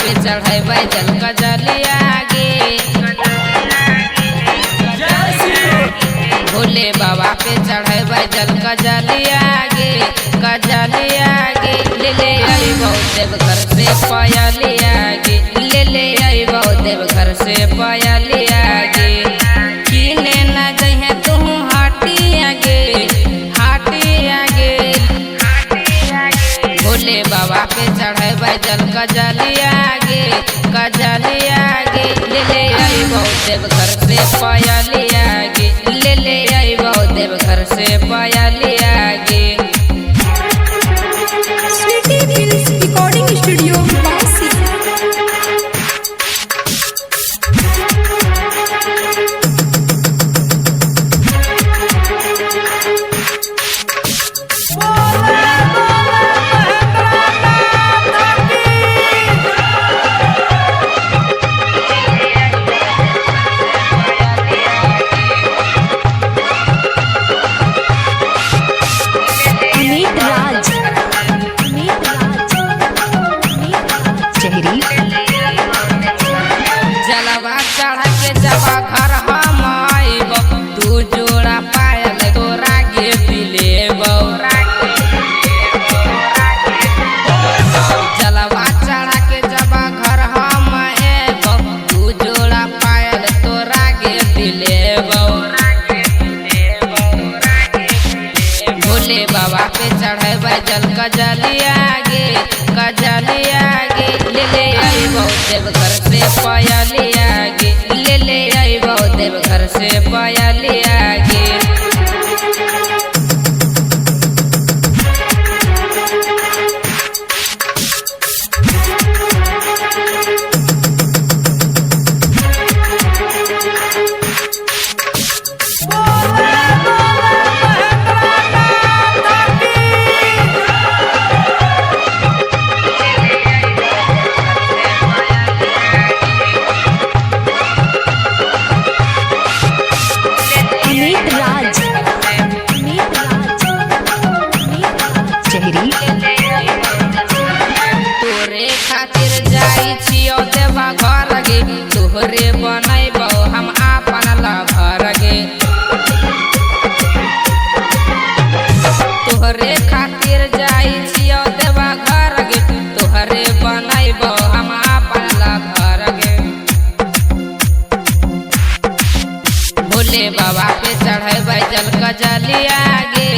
पे चढ़ेबै जल कजलिया गे, भोले बाबा पे चढ़ेबै जल कजलिया गे, कजलिया गे। ले ले अइबौ देवघर से पयलिया गे, ले ले अइबौ देवघर से पयलिया गे। किने न जइहे तू हाटिया गे, हाटिया गे। भोले बाबा पे चढ़ेबै जल कजलिया गे, कजलिया गे। ले ले अइबौ देवघर से पयलिया गे, ले ले अइबौ देवघर से पयलिया गे। स्वीटी फिल्म्स रिकॉर्डिंग स्टूडियो वासी। जलवा चढ़ के जब घर हम आइबौ, तू जोड़ा पायल तोरा गे दिलेबौ। जलवा चढ़ के जब घर हम आइबौ, तू जोड़ा पायल तोरा गे दिलेबौ। भोले बाबा पे चढ़ेबै जल कजलिया गे, कजलिया गे। ले ले अइबौ देवघर से पयलिया गे, ले ले अइबौ देवघर से पयलिया गे। तोरे खातिर जाई छियौ देवा घर गे, तोहरे बनैबौ हम आपन लभर गे। तोहरे खातिर जाई छियौ देवा घर गे, तोहरे बनैबौ हम आपन लभर गे। भोले बाबा पे चढ़ेबै जल कजलिया गे,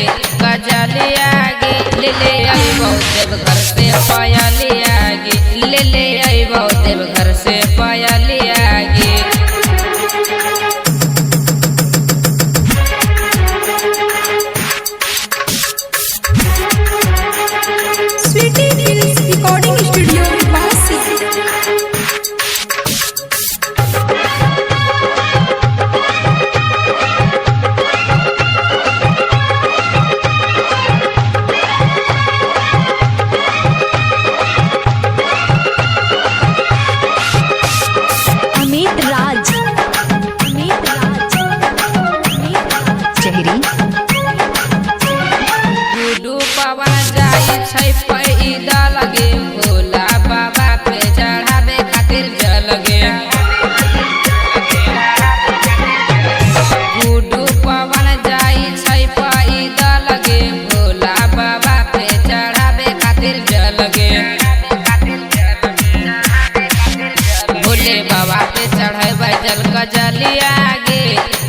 कजलिया गे। ले ले अइबौ देवघर से पयलिया गे, ले ले अइबौ देवघर से पयलिया गे। स्वीटी फिल्म्स रिकॉर्डिंग स्टूडियो वासी। गुडू पवन जाई छै पैदल गे, भोला बाबा पे चढ़ाबे खातिर जल गे। गुडू पवन जाई छै पैदल गे, भोला बाबा पे चढ़ाबे खातिर जल गे। भोले बाबा पे चढ़ेबै जल कजलिया गे,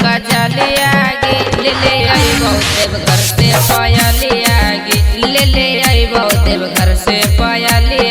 कजलिया गे। ले ले अइबौ देवघर से पयलिया गे, ले ले अइबौ देवघर से पयलिया।